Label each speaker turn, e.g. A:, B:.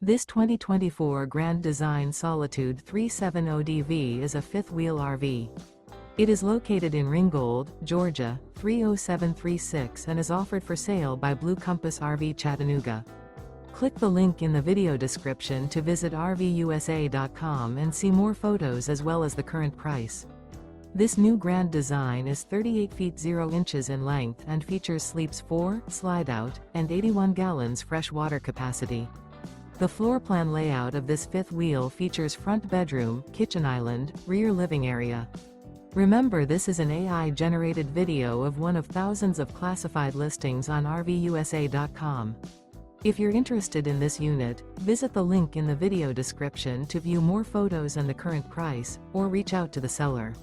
A: This 2024 Grand Design Solitude 370DV is a fifth-wheel RV. It is located in Ringgold, Georgia, 30736 and is offered for sale by Blue Compass RV Chattanooga. Click the link in the video description to visit RVUSA.com and see more photos as well as the current price. This new Grand Design is 38 feet 0 inches in length and features sleeps 4, Slideout, and 81 gallons fresh water capacity. The floor plan layout of this fifth wheel features front bedroom, kitchen island, rear living area. Remember, this is an AI-generated video of one of thousands of classified listings on RVUSA.com. If you're interested in this unit, visit the link in the video description to view more photos and the current price, or reach out to the seller.